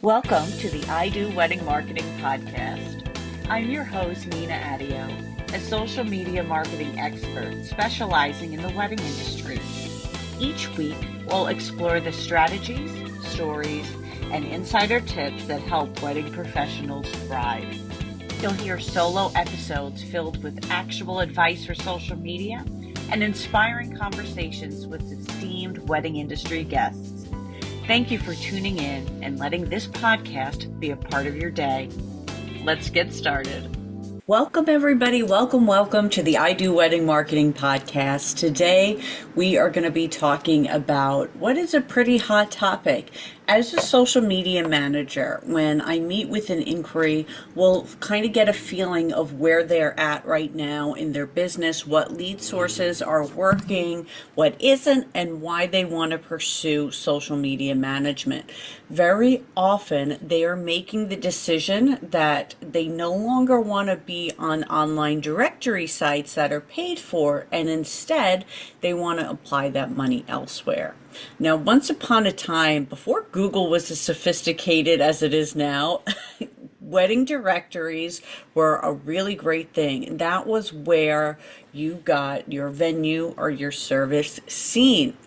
Welcome to the I Do Wedding Marketing Podcast. I'm your host, Nina Adio, a social media marketing expert specializing in the wedding industry. Each week, we'll explore the strategies, stories, and insider tips that help wedding professionals thrive. You'll hear solo episodes filled with actual advice for social media and inspiring conversations with esteemed wedding industry guests. Thank you for tuning in and letting this podcast be a part of your day. Let's get started. Welcome, everybody. Welcome to the I Do Wedding Marketing Podcast. Today, we are going to be talking about what is a pretty hot topic. As a social media manager, when I meet with an inquiry, we'll kind of get a feeling of where they're at right now in their business, what lead sources are working, what isn't, and why they want to pursue social media management. Very often, they are making the decision that they no longer want to be on online directory sites that are paid for, and instead, they want to apply that money elsewhere. Now, once upon a time, before Google was as sophisticated as it is now, wedding directories were a really great thing. That was where you got your venue or your service seen.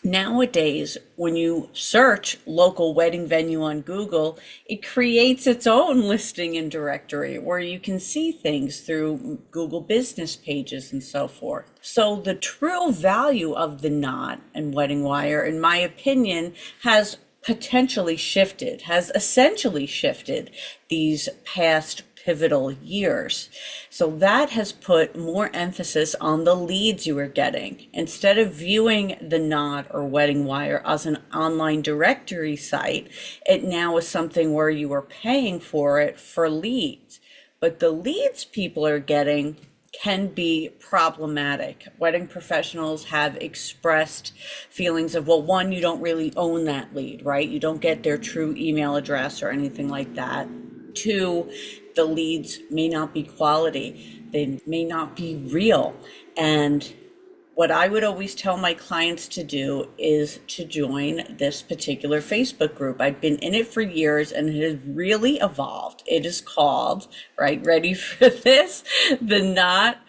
Nowadays, when you search local wedding venue on Google, it creates its own listing and directory where you can see things through Google business pages and so forth. So the true value of the Knot and WeddingWire, in my opinion, has potentially shifted, has essentially shifted these past pivotal years. So that has put more emphasis on the leads you are getting. Instead of viewing the Knot or WeddingWire as an online directory site, it now is something where you are paying for it for leads. But the leads people are getting can be problematic. Wedding professionals have expressed feelings of, well, one, you don't really own that lead, right? You don't get their true email address or anything like that. Two, the leads may not be quality. They may not be real. And what I would always tell my clients to do is to join this particular Facebook group. I've been in it for years and it has really evolved. It is called, right, ready for this? The Knot,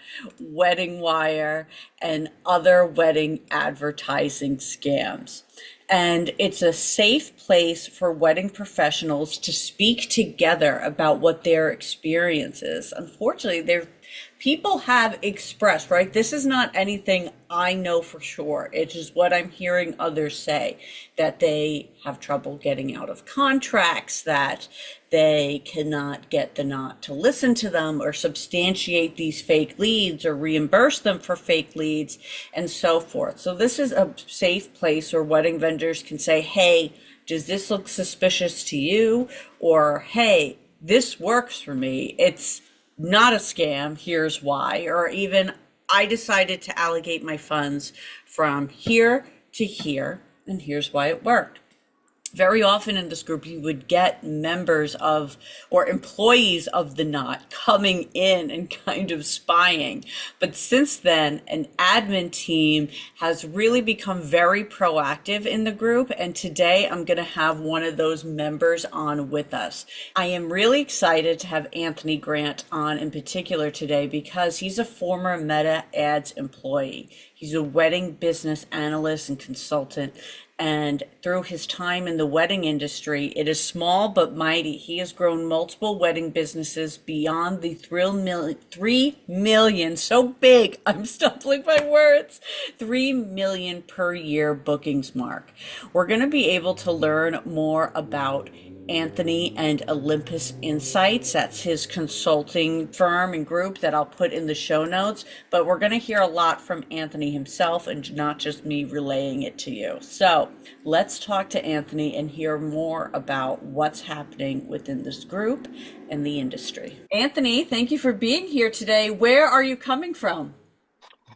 WeddingWire, and Other Wedding Advertising Scams. And it's a safe place for wedding professionals to speak together about what their experience is. Unfortunately, people have expressed, right? This is not anything I know for sure. It is what I'm hearing others say, that they have trouble getting out of contracts, that they cannot get the Knot to listen to them or substantiate these fake leads or reimburse them for fake leads and so forth. So this is a safe place where wedding vendors can say, hey, does this look suspicious to you? Or, hey, this works for me. It's not a scam, here's why. Or even, I decided to allocate my funds from here to here, and here's why it worked. Very often in this group, you would get members of or employees of the Knot coming in and kind of spying. But since then, an admin team has really become very proactive in the group. And today I'm going to have one of those members on with us. I am really excited to have Anthony Grant on in particular today because he's a former Meta Ads employee. He's a wedding business analyst and consultant. And through his time in the wedding industry, it is small but mighty. He has grown multiple wedding businesses beyond the 3 million, so big, I'm stumbling my words, 3 million per year bookings mark. We're going to be able to learn more about Anthony and Olympus Insights. That's his consulting firm and group that I'll put in the show notes. But we're going to hear a lot from Anthony himself and not just me relaying it to you. So let's talk to Anthony and hear more about what's happening within this group and the industry. Anthony, thank you for being here today. Where are you coming from?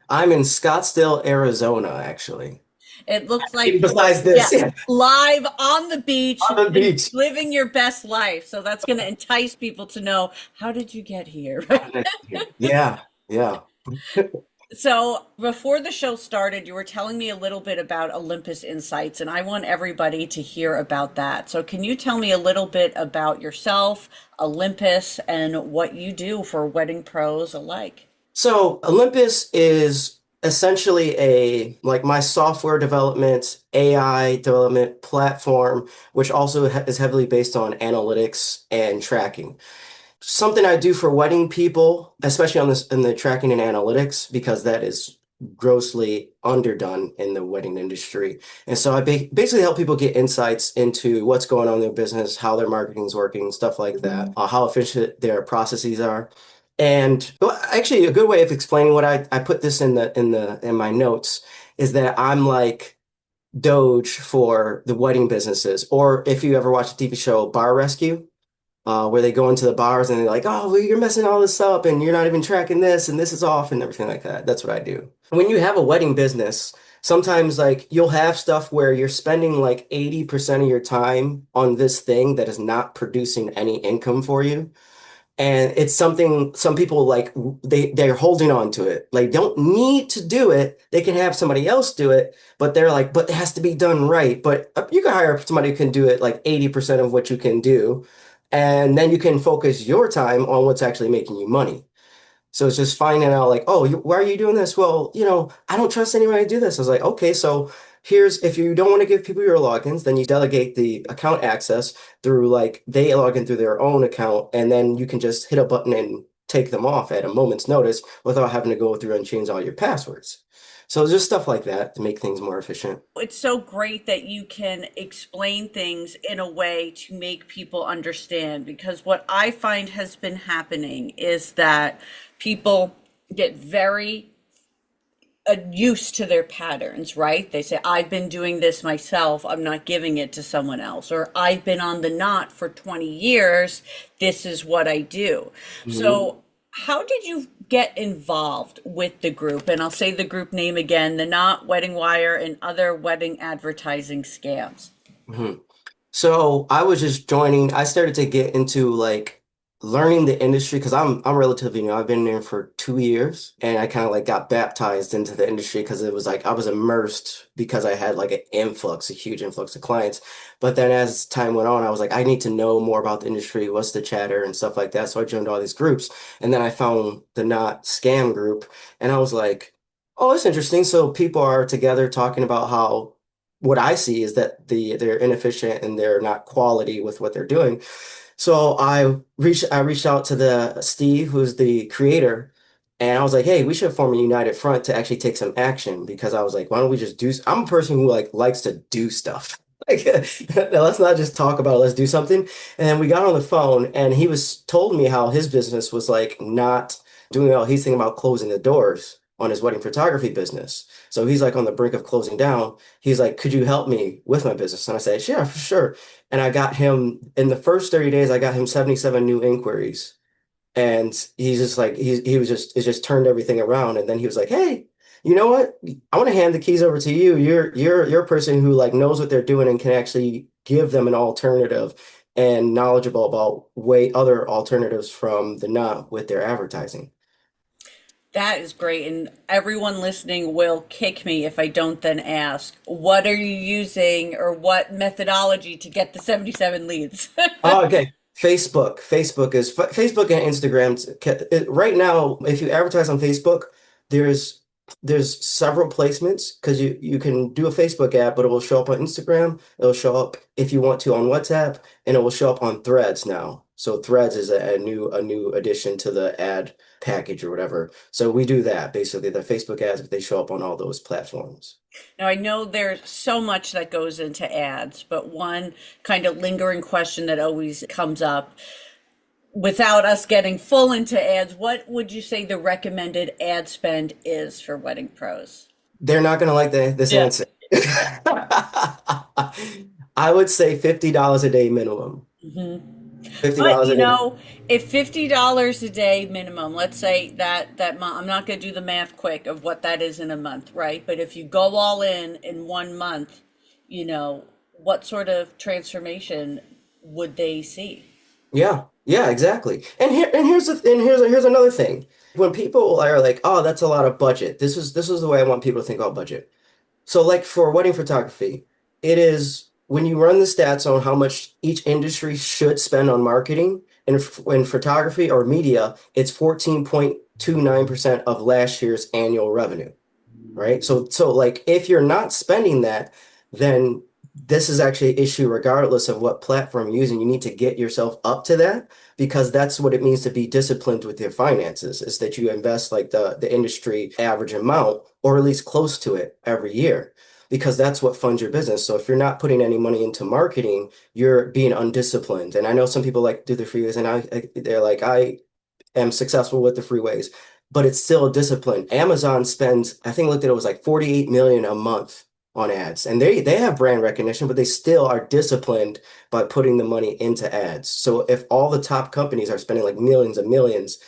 I'm in Scottsdale, Arizona, actually. It looks like, Besides this, yeah, live on the beach, on the beach. living your best life. So that's going to entice people to know, how did you get here? Yeah, yeah. So before the show started, you were telling me a little bit about Olympus Insights, and I want everybody to hear about that. So can you tell me a little bit about yourself, Olympus, and what you do for wedding pros alike? So Olympus is essentially a like my software development, AI development platform, which also is heavily based on analytics and tracking. Something I do for wedding people, especially on this in the tracking and analytics, because that is grossly underdone in the wedding industry. And so I basically help people get insights into what's going on in their business, how their marketing is working, stuff like that, how efficient their processes are. And well, actually, a good way of explaining what I put this in my notes is that I'm like Doge for the wedding businesses. Or if you ever watch the TV show Bar Rescue, where they go into the bars and they're like, oh, well, you're messing all this up and you're not even tracking this and this is off and everything like that. That's what I do. When you have a wedding business, sometimes like you'll have stuff where you're spending like 80% of your time on this thing that is not producing any income for you. And it's something some people like they're holding on to it. Like don't need to do it. They can have somebody else do it, but they're like, but it has to be done right. But you can hire somebody who can do it like 80% of what you can do. And then you can focus your time on what's actually making you money. So it's just finding out like, oh, why are you doing this? Well, I don't trust anyone to do this. I was like, okay, so here's if you don't want to give people your logins, then you delegate the account access through like they log in through their own account, and then you can just hit a button and take them off at a moment's notice without having to go through and change all your passwords. So it's just stuff like that to make things more efficient. It's so great that you can explain things in a way to make people understand because what I find has been happening is that people get very used to their patterns, right? They say, I've been doing this myself, I'm not giving it to someone else. Or I've been on the knot for 20 years, this is what I do. Mhm. So, how did you get involved with the group? And I'll say the group name again, the Knot, Wedding Wire, and other wedding advertising scams. Mhm. So I was just joining. I started to get into like learning the industry because I'm relatively new. I've been there for 2 years, and I kind of like got baptized into the industry because it was like I was immersed because I had like an influx, a huge influx of clients. But then as time went on, I was like, I need to know more about the industry, what's the chatter and stuff like that. So I joined all these groups, and then I found the Not Scam group, and I was like, oh, it's interesting. So people are together talking about how what I see is that they're inefficient and they're not quality with what they're doing. So I reached out to the Steve, who's the creator, and I was like, hey, we should form a united front to actually take some action because I was like, why don't we just do I'm a person who like likes to do stuff. Like let's not just talk about it, let's do something. And then we got on the phone and he was told me how his business was like not doing well. He's thinking about closing the doors on his wedding photography business. So he's like on the brink of closing down. He's like, could you help me with my business? And I said, sure, for sure. And I got him in the first 30 days, I got him 77 new inquiries. And he's just like, he was just, it just turned everything around. And then he was like, hey, you know what? I want to hand the keys over to you. You're a person who like knows what they're doing and can actually give them an alternative and knowledgeable about way other alternatives from the knot with their advertising. That is great. And everyone listening will kick me if I don't then ask, what are you using or what methodology to get the 77 leads? Oh, okay. Facebook and Instagram. Right now, if you advertise on Facebook, there's there's several placements because you can do a Facebook ad, but it will show up on Instagram. It'll show up if you want to on WhatsApp, and it will show up on Threads now. So Threads is a new addition to the ad package or whatever. So we do that basically. The Facebook ads, they show up on all those platforms. Now, I know there's so much that goes into ads, but one kind of lingering question that always comes up without us getting full into ads, what would you say the recommended ad spend is for wedding pros? They're not gonna like this Yeah. answer. I would say $50 a day minimum. But $50 a day. if $50 a day minimum, let's say that month, I'm not going to do the math quick of what that is in a month, right? But if you go all in 1 month, what sort of transformation would they see? Yeah, yeah, exactly. Here's another thing. When people are like, "Oh, that's a lot of budget." This is the way I want people to think about budget. So, like for wedding photography, it is when you run the stats on how much each industry should spend on marketing, and in photography or media, it's 14.29% of last year's annual revenue, right? So like if you're not spending that, then this is actually an issue regardless of what platform you're using. You need to get yourself up to that because that's what it means to be disciplined with your finances, is that you invest like the industry average amount or at least close to it every year. Because that's what funds your business. So if you're not putting any money into marketing, you're being undisciplined. And I know some people like do the freeways, and they're like, I am successful with the freeways, but it's still a discipline. Amazon spends, I think, looked at it, was like 48 million a month on ads. And they have brand recognition, but they still are disciplined by putting the money into ads. So if all the top companies are spending like millions and millions,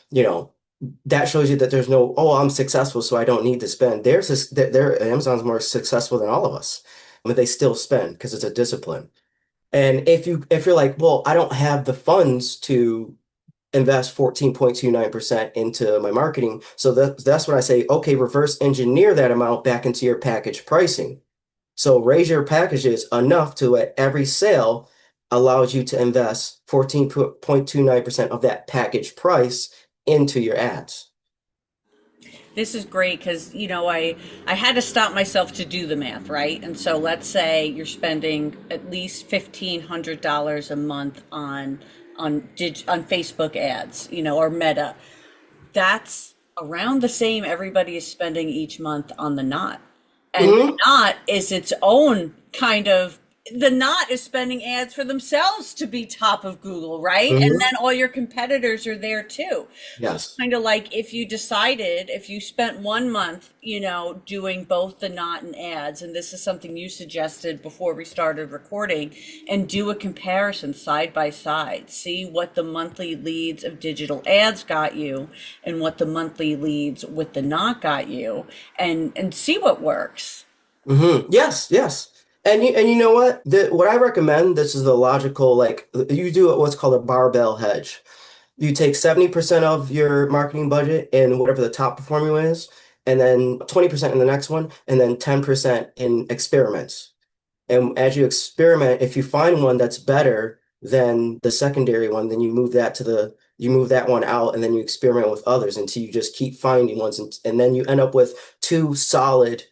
you know, that shows you that there's no, oh, I'm successful, so I don't need to spend. Their Amazon's more successful than all of us, but they still spend because it's a discipline. And if you're like, well, I don't have the funds to invest 14.29% into my marketing. So that's when I say, okay, reverse engineer that amount back into your package pricing. So raise your packages enough to at every sale allows you to invest 14.29% of that package price into your ads. This is great because I had to stop myself to do the math, right? And so let's say you're spending at least $1,500 a month on Facebook ads, or Meta. That's around the same everybody is spending each month on the Knot. And the Hmm. Knot is its own kind of, the Knot is spending ads for themselves to be top of Google, right? And Hmm. then all your competitors are there too. So it's Yes. kind of like if you spent 1 month, doing both the Knot and ads, and this is something you suggested before we started recording, and do a comparison side by side, see what the monthly leads of digital ads got you and what the monthly leads with the Knot got you, and see what works. Yes, yes. And you know what? What I recommend, this is the logical, like you do what's called a barbell hedge. You take 70% of your marketing budget in whatever the top performing one is, and then 20% in the next one, and then 10% in experiments. And as you experiment, if you find one that's better than the secondary one, then you move that one out, and then you experiment with others until you just keep finding ones, and then you end up with two solid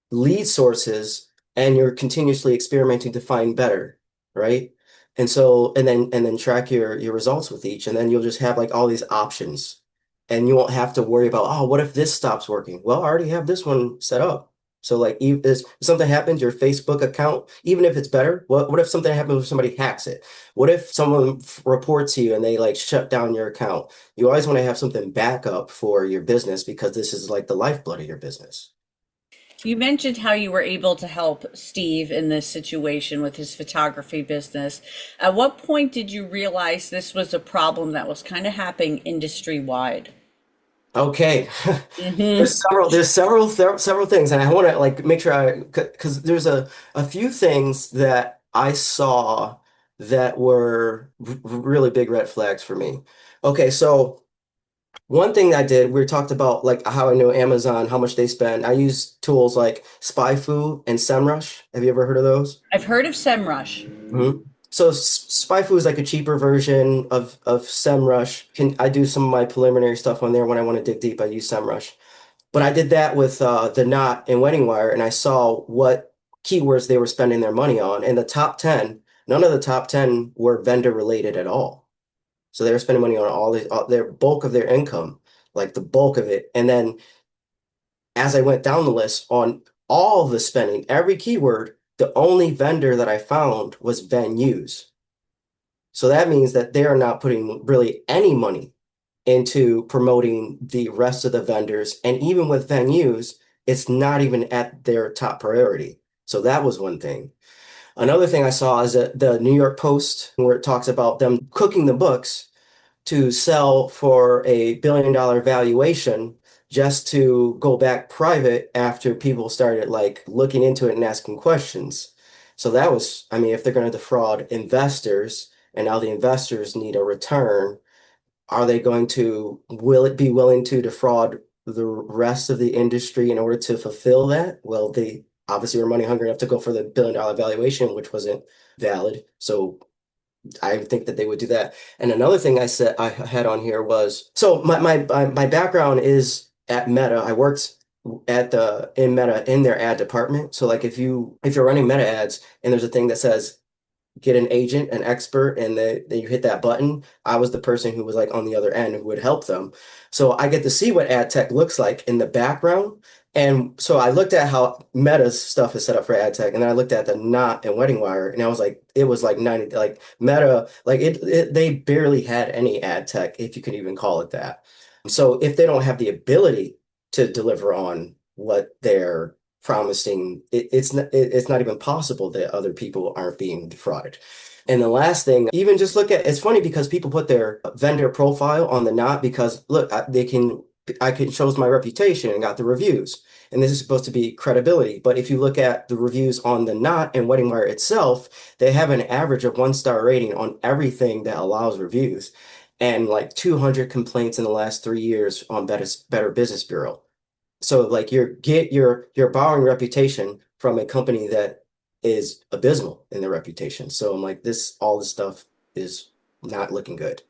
lead sources, and you're continuously experimenting to find better, right? And then track your results with each, and then you'll just have like all these options, and you won't have to worry about, oh, what if this stops working? Well, I already have this one set up. So like if something happens, your Facebook account, even if it's better, what if something happens if somebody hacks it? What if someone reports you and they like shut down your account? You always want to have something backup for your business because this is like the lifeblood of your business. You mentioned how you were able to help Steve in this situation with his photography business. At what point did you realize this was a problem that was kind of happening industry wide? Okay. Hmm. Several things, and I want to like make sure because there's a few things that I saw that were really big red flags for me. Okay, so one thing I did, we talked about like how I know Amazon, how much they spend. I use tools like SpyFu and SEMrush. Have you ever heard of those? I've heard of SEMrush. So SpyFu is like a cheaper version of SEMrush. I do some of my preliminary stuff on there when I want to dig deep. I use SEMrush. But I did that with the Knot and WeddingWire, and I saw what keywords they were spending their money on. And the top 10, none of the top 10 were vendor related at all. So they were spending money on all their bulk of their income, like the bulk of it. And then as I went down the list on all the spending, every keyword, the only vendor that I found was venues. So that means that they are not putting really any money into promoting the rest of the vendors. And even with venues, it's not even at their top priority. So that was one thing. Another thing I saw is that the New York Post, where it talks about them cooking the books to sell for a $1 billion valuation just to go back private after people started like looking into it and asking questions. So that was, I mean, if they're going to defraud investors and now the investors need a return. Are they going to will it be willing to defraud the rest of the industry in order to fulfill that? Well, they obviously were money hungry enough to go for the billion-dollar valuation, which wasn't valid. So I think that they would do that. And another thing I said I had on here was so my background is at Meta. I worked at the in Meta in their ad department. So like if you're running Meta ads and there's a thing that says get an agent, an expert, and then you hit that button. I was the person who was like on the other end who would help them. So I get to see what ad tech looks like in the background. And so I looked at how Meta's stuff is set up for ad tech, and then I looked at the Knot and WeddingWire, and I was like, it was like 90, like Meta, like they barely had any ad tech, if you could even call it that. So if they don't have the ability to deliver on what they're promising, it's not even possible that other people aren't being defrauded. And the last thing, even just look at, it's funny because people put their vendor profile on the Knot because look, I can shows my reputation and got the reviews. And this is supposed to be credibility. But if you look at the reviews on the Knot and WeddingWire itself, they have an average of 1-star rating on everything that allows reviews. And like 200 complaints in the last 3 years on Better Business Bureau. So like you're borrowing reputation from a company that is abysmal in their reputation. So I'm like all this stuff is not looking good.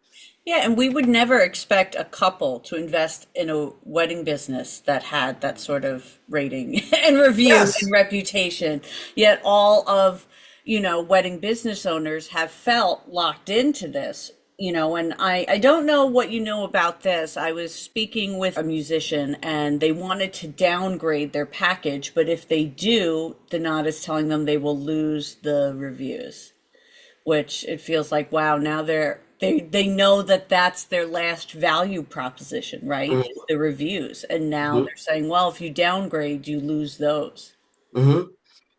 Yeah, and we would never expect a couple to invest in a wedding business that had that sort of rating and review and Yes. reputation. Yet all of, wedding business owners have felt locked into this. And I don't know what you know about this. I was speaking with a musician and they wanted to downgrade their package, but if they do, the Knot is telling them they will lose the reviews, which it feels like, wow, now they know that that's their last value proposition, right? Is the reviews. And now Mm-hmm. they're saying, well, if you downgrade, you lose those. Hmm.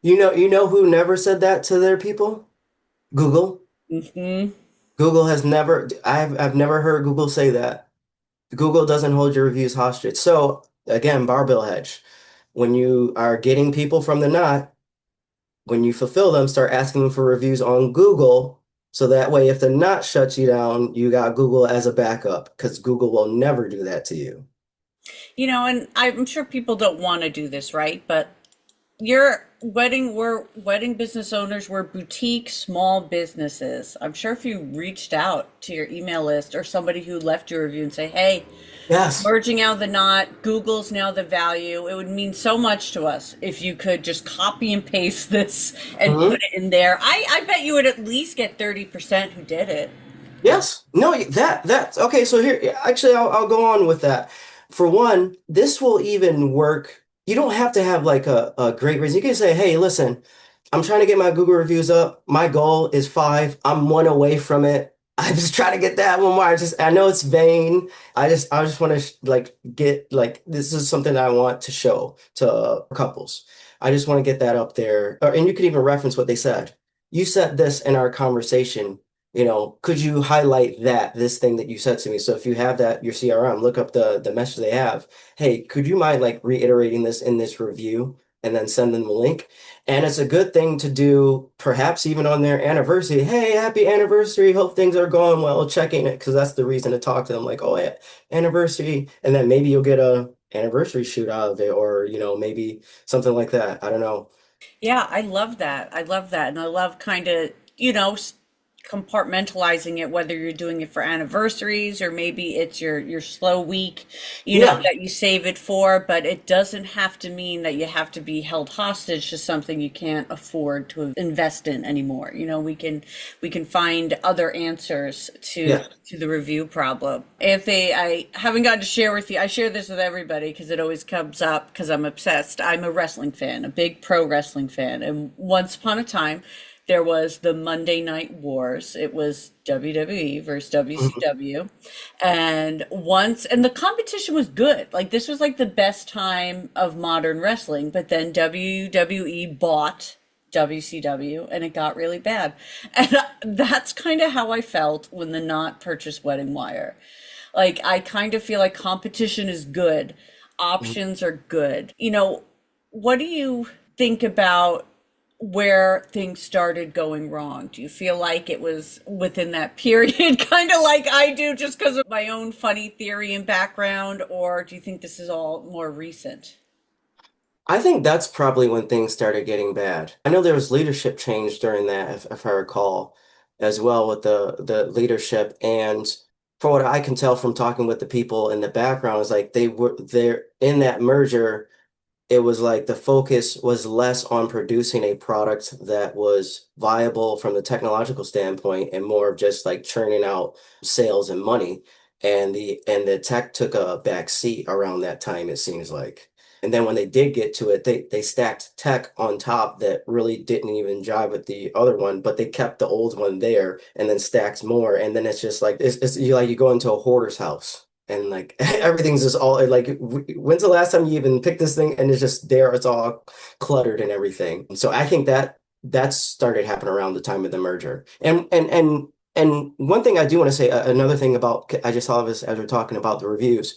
You know who never said that to their people? Google. Hmm. Google has never, I've never heard Google say that. Google doesn't hold your reviews hostage. So again, barbell hedge. When you are getting people from the Knot, when you fulfill them, start asking them for reviews on Google. So that way, if the Knot shuts you down, you got Google as a backup because Google will never do that to you. And I'm sure people don't want to do this, right? But we're wedding business owners, we're boutique small businesses. I'm sure if you reached out to your email list or somebody who left your review and say, hey, Yes. merging out the Knot, Google's now the value, it would mean so much to us if you could just copy and paste this and put Hmm. it in there. I bet you would at least get 30% who did it. Yes. No, that's okay. So here, actually, I'll go on with that. For one, this will even work. You don't have to have like a great reason. You can say, hey, listen, I'm trying to get my Google reviews up. My goal is 5. I'm 1 away from it. I'm just trying to get that one more. I know it's vain. I just want to like get like this is something I want to show to couples. I just want to get that up there. And you could even reference what they said. You said this in our conversation, could you highlight this thing that you said to me? So if you have that, your CRM, look up the message they have. Hey, could you mind like reiterating this in this review and then send them the link? And it's a good thing to do, perhaps even on their anniversary. Hey, happy anniversary. Hope things are going well. Checking it because that's the reason to talk to them. Like, oh yeah, anniversary, and then maybe you'll get a anniversary shoot out of it, or maybe something like that. I don't know. Yeah, I love that. I love that. And I love kind of, compartmentalizing it, whether you're doing it for anniversaries or maybe it's your slow week, Yeah, that you save it for, but it doesn't have to mean that you have to be held hostage to something you can't afford to invest in anymore. We can find other answers to yeah. to the review problem. Anthony, I haven't gotten to share with you. I share this with everybody because it always comes up because I'm obsessed. I'm a wrestling fan, a big pro wrestling fan, and once upon a time there was the Monday Night Wars. It was WWE versus Mhm. WCW. And the competition was good. Like this was like the best time of modern wrestling, but then WWE bought WCW and it got really bad. And that's kind of how I felt when the Knot purchased Wedding Wire. Like I kind of feel like competition is good, Mhm. options are good. What do you think about where things started going wrong? Do you feel like it was within that period, kind of like I do, just because of my own funny theory and background, or do you think this is all more recent? I think that's probably when things started getting bad. I know there was leadership change during that, if I recall, as well with the leadership. And for what I can tell from talking with the people in the background, is like they were there in that merger. It was like the focus was less on producing a product that was viable from the technological standpoint and more of just like churning out sales and money. And the tech took a back seat around that time, it seems like. And then when they did get to it, they stacked tech on top that really didn't even jive with the other one, but they kept the old one there and then stacked more. And then it's just like it's you like you go into a hoarder's house. And like everything's just all like, when's the last time you even picked this thing and it's just there, it's all cluttered and everything. So I think that started happening around the time of the merger. And one thing I do want to say, another thing about, I just saw this as we're talking about the reviews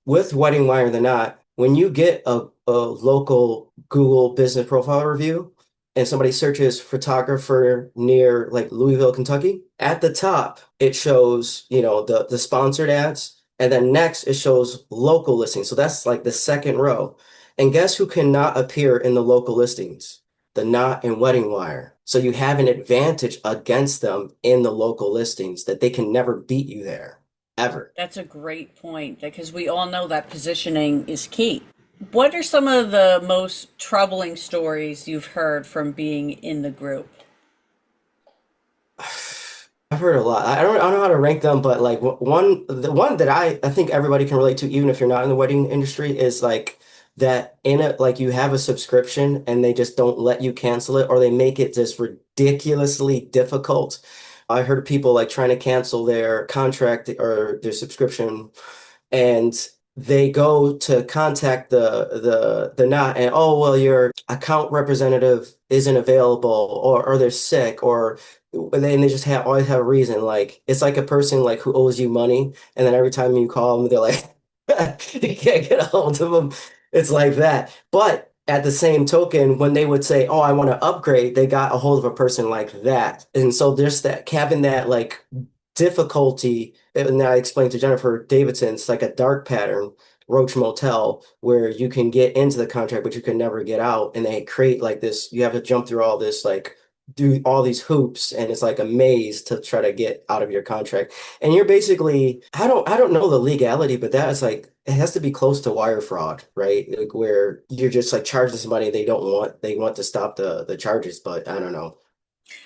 with Wedding Wire the Knot, when you get a local Google business profile review and somebody searches photographer near like Louisville, Kentucky, at the top it shows, the sponsored ads, and then next it shows local listings. So that's like the second row. And guess who cannot appear in the local listings? The Knot and Wedding Wire. So you have an advantage against them in the local listings that they can never beat you there, ever. That's a great point because we all know that positioning is key. What are some of the most troubling stories you've heard from being in the group? I've heard a lot. I don't know how to rank them, but like the one that I think everybody can relate to, even if you're not in the wedding industry, is like that in it, like you have a subscription and they just don't let you cancel it, or they make it just ridiculously difficult. I heard of people like trying to cancel their contract or their subscription, and they go to contact the Knot, and oh well, your account representative isn't available, or they're sick, or and they just have always have a reason. Like it's like a person like who owes you money, and then every time you call them, they're like you can't get a hold of them. It's like that. But at the same token, when they would say, "Oh, I want to upgrade," they got a hold of a person like that, and so there's that having that like difficulty. And I explained to Jennifer Davidson, it's like a dark pattern, Roach Motel, where you can get into the contract, but you can never get out. And they create like this, you have to jump through all this, like do all these hoops, and it's like a maze to try to get out of your contract. And you're basically, I don't know the legality, but that is like, it has to be close to wire fraud, right? Like where you're just like charging somebody they want to stop the charges, but I don't know.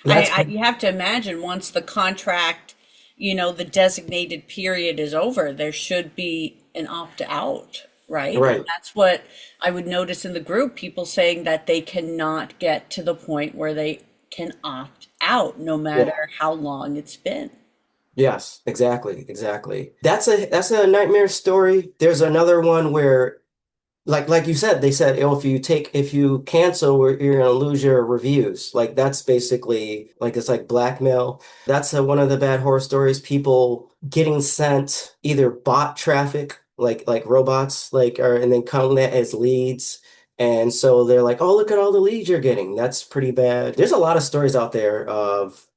That's You have to imagine once the contract, the designated period is over, there should be an opt out, right? And right. that's what I would notice in the group, people saying that they cannot get to the point where they can opt out no Yeah. matter how long it's been. Yes, exactly, exactly. That's a nightmare story. There's another one where, like you said, they said, oh, if you cancel, you're gonna lose your reviews. Like that's basically like it's like blackmail. That's one of the bad horror stories. People getting sent either bot traffic, like robots, like or and then counting that as leads. And so they're like, oh, look at all the leads you're getting. That's pretty bad. There's a lot of stories out there of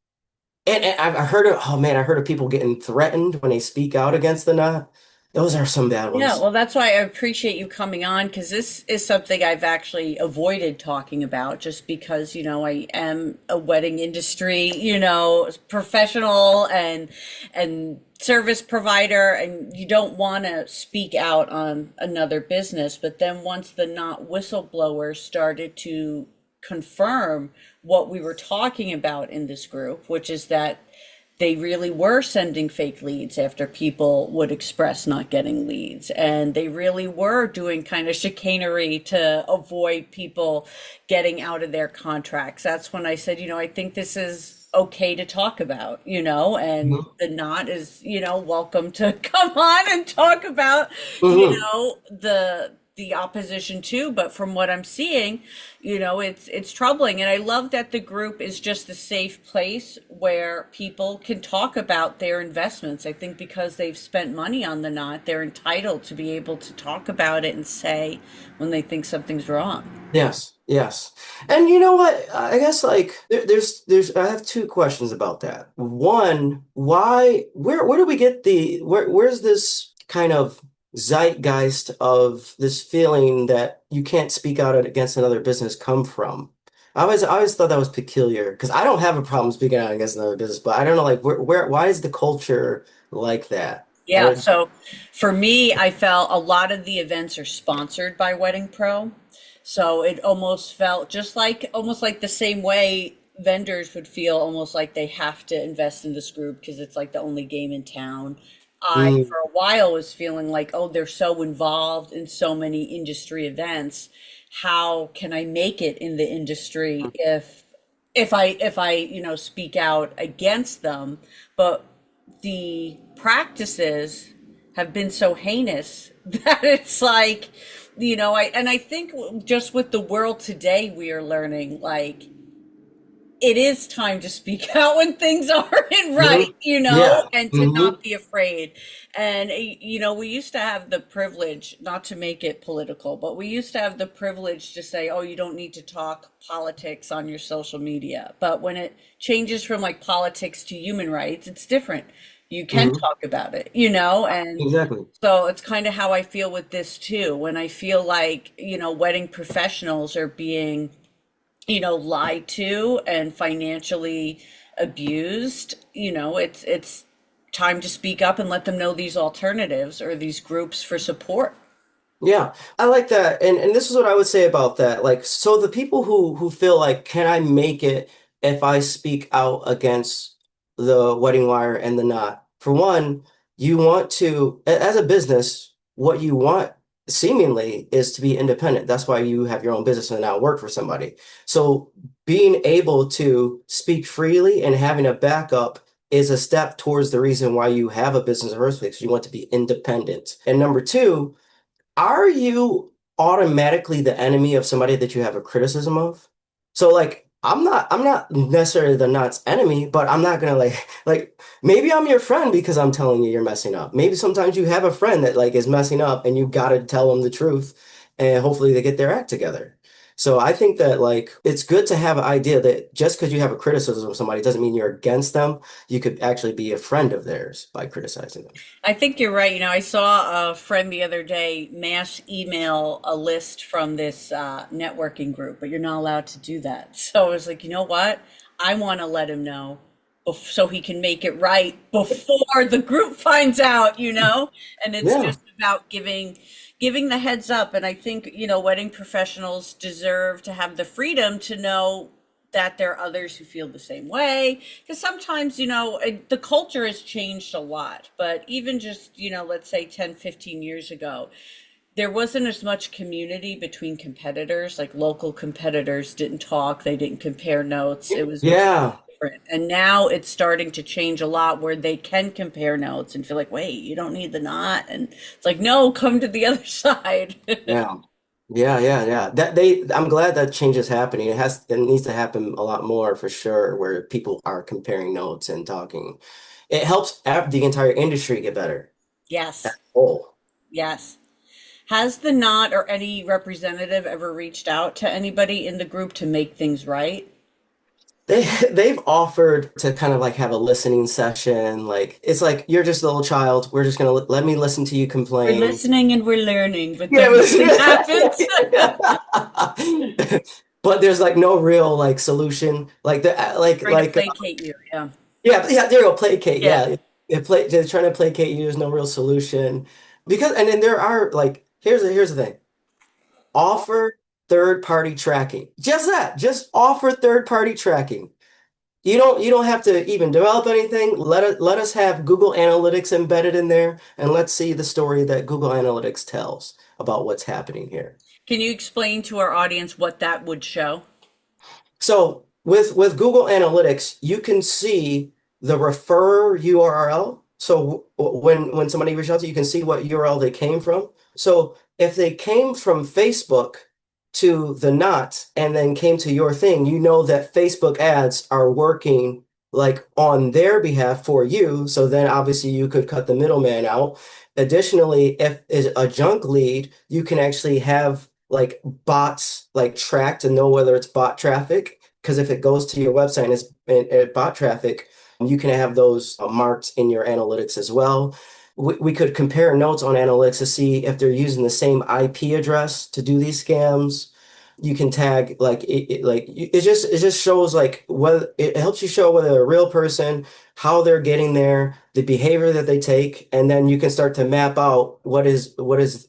and I heard of, oh man, I heard of people getting threatened when they speak out against the Knot. Those are some bad Yeah, ones. well, that's why I appreciate you coming on because this is something I've actually avoided talking about just because, I am a wedding industry, professional and service provider, and you don't want to speak out on another business. But then once the not whistleblowers started to confirm what we were talking about in this group, which is that they really were sending fake leads after people would express not getting leads. And they really were doing kind of chicanery to avoid people getting out of their contracts. That's when I said, I think this is okay to talk about, and Mhm. the Knot is, welcome to come on and talk about, Mhm. the the opposition too, but from what I'm seeing, it's troubling. And I love that the group is just a safe place where people can talk about their investments. I think because they've spent money on the knot, they're entitled to be able to talk about it and say when they think something's wrong. Yes, yes. And you know what? I guess like there's I have two questions about that. One, where do we get where's this kind of zeitgeist of this feeling that you can't speak out against another business come from? I always thought that was peculiar because I don't have a problem speaking out against another business, but I don't know like why is the culture like that? I Yeah, don't, so for me, I felt a lot of the events are sponsored by Wedding Pro. So it almost felt just like almost like the same way vendors would feel almost like they have to invest in this group because it's like the only game in town. I, mm, for a while, was feeling like, oh, they're so involved in so many industry events. How can I make it in the industry if I speak out against them? But the practices have been so heinous that it's like, I think just with the world today, we are learning like it is time to speak out when things aren't mhm, right, yeah. and to Hmm. not be afraid. And, we used to have the privilege, not to make it political, but we used to have the privilege to say, oh, you don't need to talk politics on your social media. But when it changes from like politics to human rights, it's different. You can Hmm. talk about it, and Exactly. so it's kind of how I feel with this too. When I feel like, wedding professionals are being lied to and financially abused, it's time to speak up and let them know these alternatives or these groups for support. Yeah, I like that. And this is what I would say about that. Like, so the people who feel like, can I make it if I speak out against the wedding wire and the knot? For one, you want to, as a business, what you want seemingly is to be independent. That's why you have your own business and not work for somebody. So being able to speak freely and having a backup is a step towards the reason why you have a business in the first place. You want to be independent. And number two, are you automatically the enemy of somebody that you have a criticism of? So like I'm not necessarily the nut's enemy, but I'm not gonna like maybe I'm your friend because I'm telling you you're messing up. Maybe sometimes you have a friend that like is messing up and you gotta tell them the truth and hopefully they get their act together. So I think that like it's good to have an idea that just because you have a criticism of somebody doesn't mean you're against them. You could actually be a friend of theirs by criticizing them. I think you're right. I saw a friend the other day mass email a list from this networking group, but you're not allowed to do that. So I was like, you know what? I want to let him know so he can make it right before the group finds out, And it's Yeah. just about giving the heads up. And I think, wedding professionals deserve to have the freedom to know that there are others who feel the same way. Because sometimes, the culture has changed a lot. But even just, let's say 10, 15 years ago, there wasn't as much community between competitors. Like local competitors didn't talk, they didn't compare notes. It was very Yeah. different. And now it's starting to change a lot where they can compare notes and feel like, wait, you don't need the knot. And it's like, no, come to the other side. Yeah. Yeah. I'm glad that change is happening. It needs to happen a lot more for sure, where people are comparing notes and talking. It helps the entire industry get better. Yes. Oh, Yes. Has the knot or any representative ever reached out to anybody in the group to make things right? they've offered to kind of like have a listening session. Like it's like you're just a little child. We're just gonna let me listen to you We're complain. listening and we're learning, but Yeah, then nothing happens. but there's like no real like solution. Like the Trying to placate you. Yeah. yeah, there you go, placate. Yeah. Yeah, they're trying to placate you. There's no real solution because, and then there are like, here's the thing: offer third party tracking. Just that, just offer third party tracking. You don't have to even develop anything. Let us have Google Analytics embedded in there, and let's see the story that Google Analytics tells about what's happening here. Can you explain to our audience what that would show? So with Google Analytics, you can see the refer URL. So when somebody reaches out to you, you can see what URL they came from. So if they came from Facebook to the Knot and then came to your thing, you know that Facebook ads are working like on their behalf for you. So then obviously you could cut the middleman out. Additionally, if it's a junk lead, you can actually have like bots like track to know whether it's bot traffic. Because if it goes to your website and it's bot traffic, you can have those marked in your analytics as well. We could compare notes on analytics to see if they're using the same IP address to do these scams. You can tag like it just shows like whether it helps you show whether they're a real person, how they're getting there, the behavior that they take, and then you can start to map out what is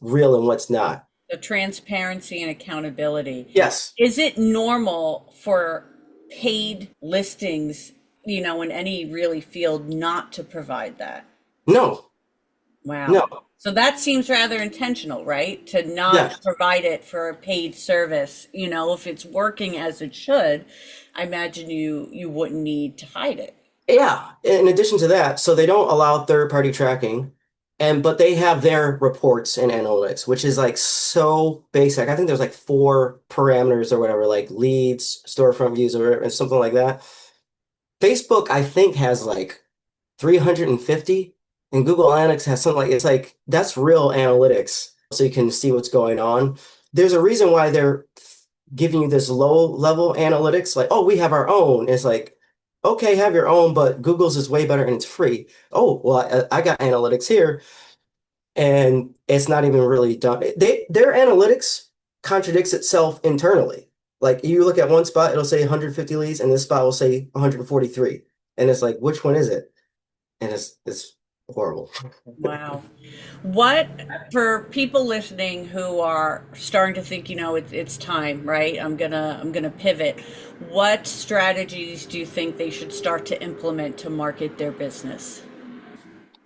real and what's not. The transparency and accountability. Yes. Is it normal for paid listings, in any really field not to provide that? No. Wow. No. So that seems rather intentional, right? To not Yes. provide it for a paid service. If it's working as it should, I imagine you wouldn't need to hide it. Yeah, in addition to that, so they don't allow third-party tracking, and but they have their reports and analytics, which is like so basic. I think there's like four parameters or whatever, like leads, storefront views, or and something like that. Facebook, I think, has like 350, and Google Analytics has something like it's like that's real analytics, so you can see what's going on. There's a reason why they're giving you this low level analytics, like, oh, we have our own. It's like, okay, have your own, but Google's is way better and it's free. Oh, well, I got analytics here, and it's not even really done. Their analytics contradicts itself internally. Like you look at one spot, it'll say 150 leads, and this spot will say 143. And it's like, which one is it? And it's horrible. Wow. What for people listening who are starting to think, it's time, right? I'm gonna pivot. What strategies do you think they should start to implement to market their business?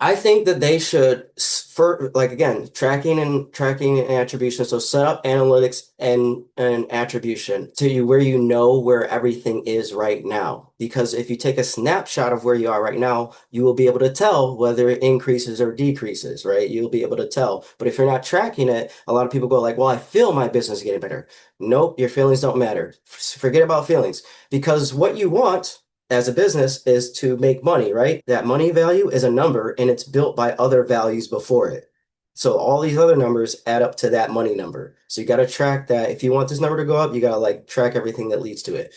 I think that they should, for like again, tracking and attribution. So set up analytics and attribution to you where you know where everything is right now. Because if you take a snapshot of where you are right now, you will be able to tell whether it increases or decreases, right? You'll be able to tell. But if you're not tracking it, a lot of people go like, "Well, I feel my business is getting better." Nope, your feelings don't matter. Forget about feelings because what you want as a business is to make money, right? That money value is a number and it's built by other values before it. So all these other numbers add up to that money number. So you got to track that. If you want this number to go up, you got to like track everything that leads to it.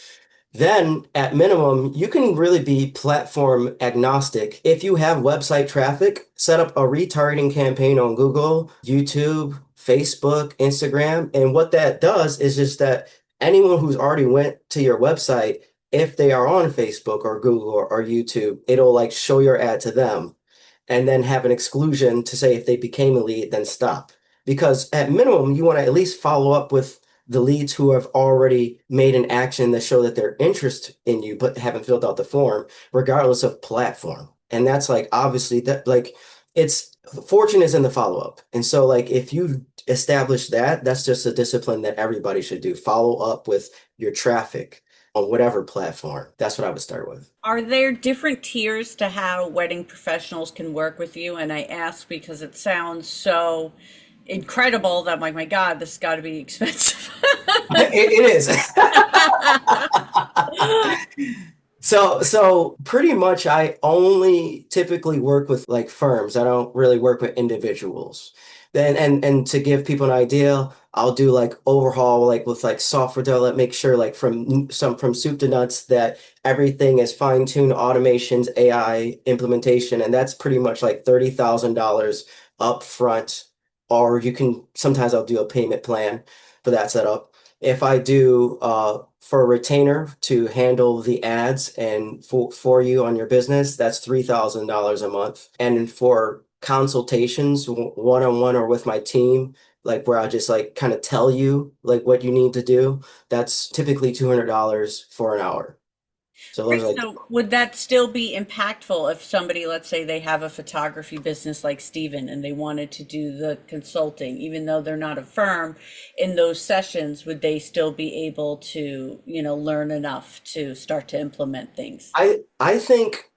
Then at minimum, you can really be platform agnostic. If you have website traffic, set up a retargeting campaign on Google, YouTube, Facebook, Instagram. And what that does is just that anyone who's already went to your website, if they are on Facebook or Google or YouTube, it'll like show your ad to them and then have an exclusion to say if they became a lead, then stop. Because at minimum, you want to at least follow up with the leads who have already made an action that show that they're interested in you but haven't filled out the form, regardless of platform. And that's like obviously that like it's fortune is in the follow-up. And so like if you establish that, that's just a discipline that everybody should do. Follow up with your traffic on whatever platform. That's what I would start with. Are there different tiers to how wedding professionals can work with you? And I ask because it sounds so incredible that I'm like, my God, this has got to be expensive. It is. So pretty much I only typically work with like firms. I don't really work with individuals. Then and to give people an idea, I'll do like overhaul like with like software development, make sure like from soup to nuts that everything is fine-tuned, automations, AI implementation, and that's pretty much like $30,000 up front. Or you can sometimes I'll do a payment plan for that setup. If I do for a retainer to handle the ads and for you on your business, that's $3,000 a month. And for consultations, one-on-one or with my team, like where I just like kind of tell you like what you need to do, that's typically $200 for an hour. So those Right. are like So would that still be impactful if somebody, let's say they have a photography business like Steven and they wanted to do the consulting, even though they're not a firm, in those sessions, would they still be able to, learn enough to start to implement things? I think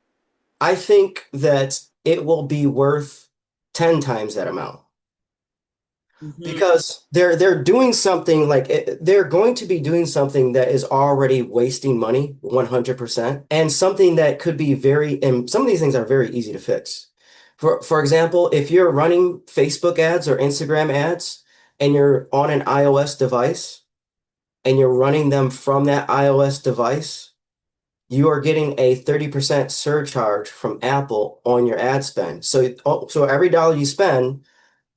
that it will be worth 10 times that amount. Hmm. because they're doing something like they're going to be doing something that is already wasting money 100%, and something that could be and some of these things are very easy to fix. For example, if you're running Facebook ads or Instagram ads and you're on an iOS device and you're running them from that iOS device, you are getting a 30% surcharge from Apple on your ad spend. So every dollar you spend,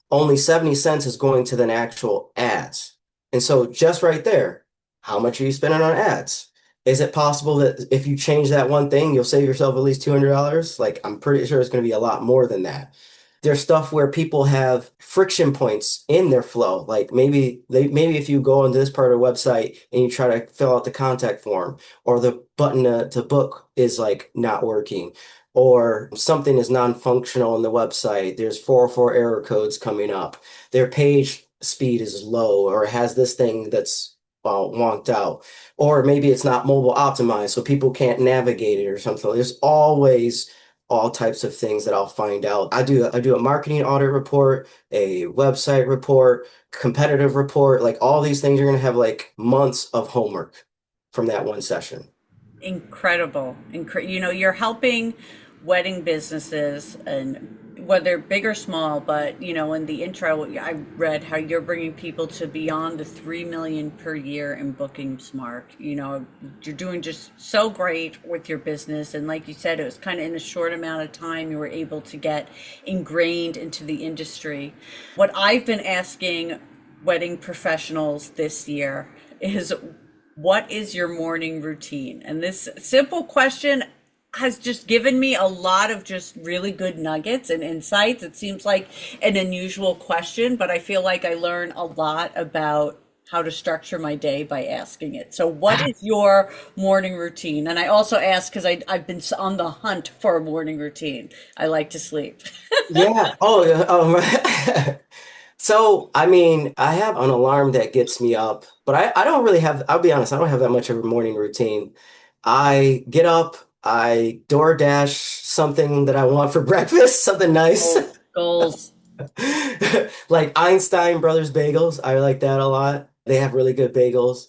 only 70 cents is going to the actual ads. And so just right there, how much are you spending on ads? Is it possible that if you change that one thing, you'll save yourself at least $200? Like, I'm pretty sure it's going to be a lot more than that. There's stuff where people have friction points in their flow. Like maybe if you go onto this part of the website and you try to fill out the contact form, or the button to book is like not working, or something is non-functional on the website. There's 404 error codes coming up. Their page speed is low, or has this thing that's wonked out, or maybe it's not mobile optimized, so people can't navigate it or something. There's always all types of things that I'll find out. I do a marketing audit report, a website report, competitive report, like all these things. You're gonna have like months of homework from that one session. Incredible. You're helping wedding businesses, and whether big or small, but in the intro, I read how you're bringing people to beyond the 3 million per year in bookings mark. You're doing just so great with your business. And like you said, it was kind of in a short amount of time you were able to get ingrained into the industry. What I've been asking wedding professionals this year is, what is your morning routine? And this simple question has just given me a lot of just really good nuggets and insights. It seems like an unusual question, but I feel like I learn a lot about how to structure my day by asking it. So, what is your morning routine? And I also ask because I've been on the hunt for a morning routine. I like to sleep. Yeah. Oh, yeah. So, I mean, I have an alarm that gets me up, but I don't really have, I'll be honest, I don't have that much of a morning routine. I get up, I DoorDash something that I want for breakfast, something nice. Goals. Like Einstein Brothers Bagels. I like that a lot. They have really good bagels.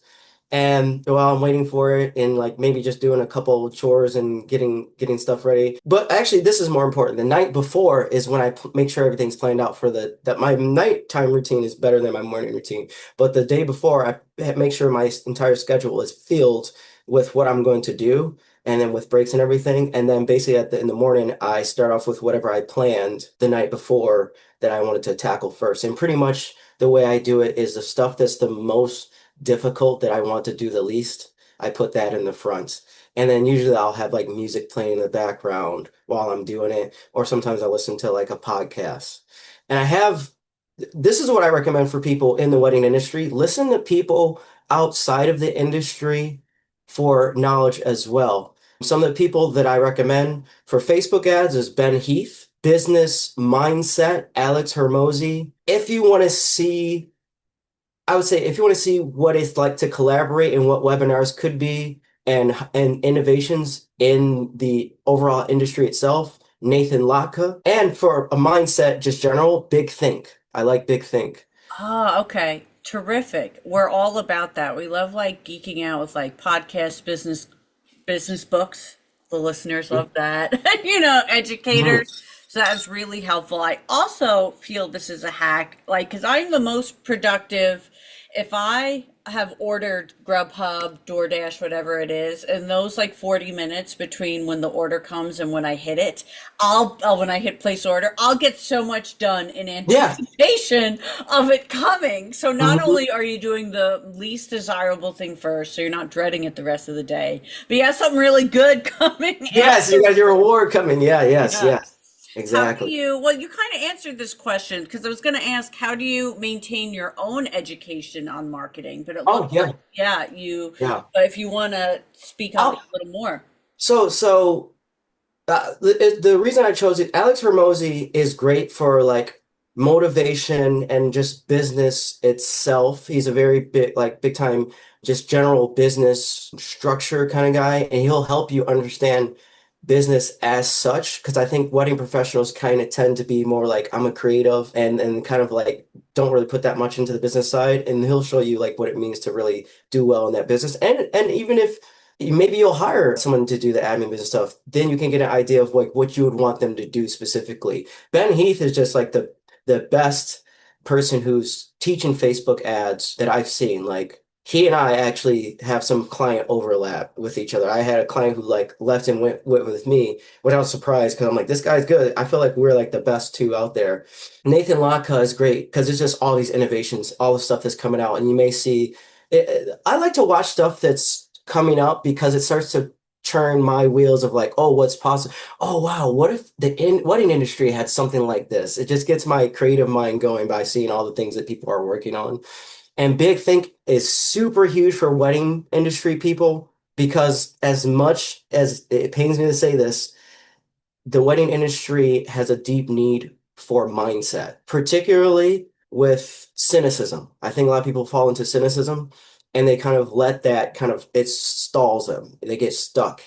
And while I'm waiting for it, and like maybe just doing a couple chores and getting stuff ready. But actually, this is more important. The night before is when I make sure everything's planned out for that my nighttime routine is better than my morning routine. But the day before, I make sure my entire schedule is filled with what I'm going to do, and then with breaks and everything. And then basically in the morning, I start off with whatever I planned the night before that I wanted to tackle first. And pretty much the way I do it is the stuff that's the most difficult, that I want to do the least, I put that in the front. And then usually I'll have like music playing in the background while I'm doing it, or sometimes I listen to like a podcast. And this is what I recommend for people in the wedding industry. Listen to people outside of the industry for knowledge as well. Some of the people that I recommend for Facebook ads is Ben Heath, Business Mindset, Alex Hermosi. If you want to see I would say if you want to see what it's like to collaborate and what webinars could be, and innovations in the overall industry itself, Nathan Latka. And for a mindset, just general, Big Think. I like Big Think. Ah, okay. Terrific. We're all about that. We love like geeking out with like podcasts, business books. The listeners love that. Mhm. Educators. So that's really helpful. I also feel this is a hack, like, because I'm the most productive if I have ordered Grubhub, DoorDash, whatever it is, and those like 40 minutes between when the order comes and when I hit it, when I hit place order, I'll get so much done in Yeah. anticipation of it coming. So not Mhm. only are you doing the least desirable thing first, so you're not dreading it the rest of the day, but you have something really good coming Yes, you got your afterwards. reward coming. Yeah, yes, Yeah. yes. How do Exactly. well, you kind of answered this question because I was going to ask, how do you maintain your own education on marketing? But it Oh, looks like, yeah. yeah, Yeah. but if you want to speak on it Oh, a little more. so the reason I chose it, Alex Hormozy is great for like motivation and just business itself. He's a very big time, just general business structure kind of guy, and he'll help you understand business as such. Because I think wedding professionals kind of tend to be more like, I'm a creative, and kind of like don't really put that much into the business side, and he'll show you like what it means to really do well in that business. And even if maybe you'll hire someone to do the admin business stuff, then you can get an idea of like what you would want them to do specifically. Ben Heath is just like the best person who's teaching Facebook ads that I've seen. Like he and I actually have some client overlap with each other. I had a client who like left and went with me, which I was surprised because I'm like, this guy's good. I feel like we're like the best two out there. Nathan Laka is great because it's just all these innovations, all the stuff that's coming out, and you may see. I like to watch stuff that's coming up because it starts to churn my wheels of like, oh, what's possible? Oh, wow, what if the wedding industry had something like this? It just gets my creative mind going by seeing all the things that people are working on. And Big Think is super huge for wedding industry people because as much as it pains me to say this, the wedding industry has a deep need for mindset, particularly with cynicism. I think a lot of people fall into cynicism and they kind of let that kind of, it stalls them. They get stuck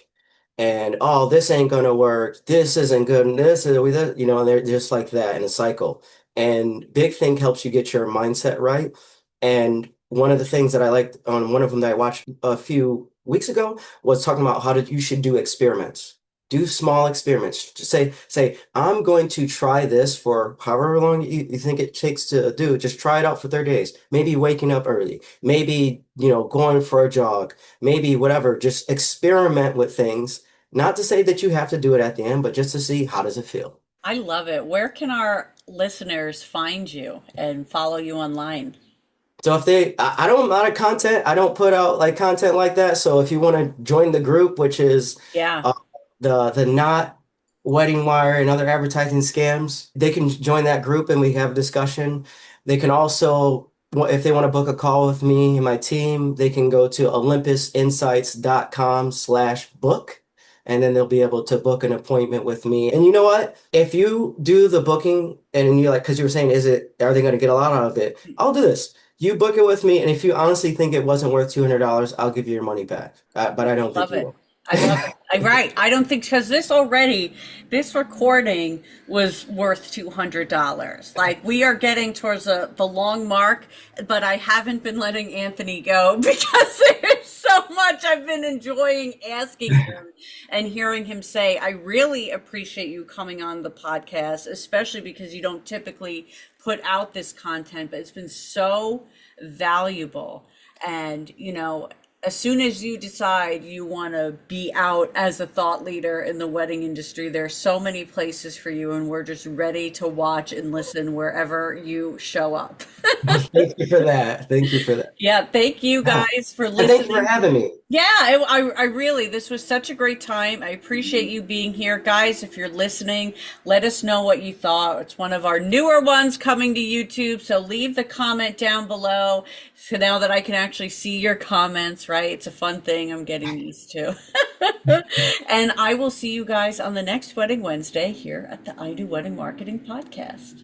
and, oh, this ain't gonna work. This isn't good. And this is, and they're just like that in a cycle. And Big Think helps you get your mindset right. And one of the things that I liked on one of them that I watched a few weeks ago was talking about you should do experiments. Do small experiments. Just say, I'm going to try this for however long you think it takes to do. Just try it out for 30 days. Maybe waking up early. Maybe, going for a jog. Maybe whatever. Just experiment with things. Not to say that you have to do it at the end, but just to see how does it feel. I love it. Where can our listeners find you and follow you online? So if I don't, a lot of content, I don't put out like content like that. So if you want to join the group, which is Yeah. the Knot, Wedding Wire, and other advertising scams, they can join that group and we have a discussion. They can also, if they want to book a call with me and my team, they can go to olympusinsights.com/book. And then they'll be able to book an appointment with me. And you know what? If you do the booking and you're like, because you were saying, are they going to get a lot out of it? I'll do this. You book it with me, and if you honestly think it wasn't worth $200, I'll give you your money back. But I don't think Love you it. will. I love it. Right. I don't think because this recording was worth $200. Like we are getting towards the long mark, but I haven't been letting Anthony go because there's so much I've been enjoying asking him and hearing him say. I really appreciate you coming on the podcast, especially because you don't typically put out this content, but it's been so valuable. And, as soon as you decide you want to be out as a thought leader in the wedding industry, there are so many places for you, and we're just ready to watch and listen wherever you show up. Thank you for that. Thank you for that. Yeah, thank you Yeah. guys for And thank you for listening. having me. Yeah, I really, this was such a great time. I appreciate you being here. Guys, if you're listening, let us know what you thought. It's one of our newer ones coming to YouTube. So leave the comment down below. So now that I can actually see your comments, right? It's a fun thing I'm getting used to. And I will see you guys on the next Wedding Wednesday here at the I Do Wedding Marketing Podcast.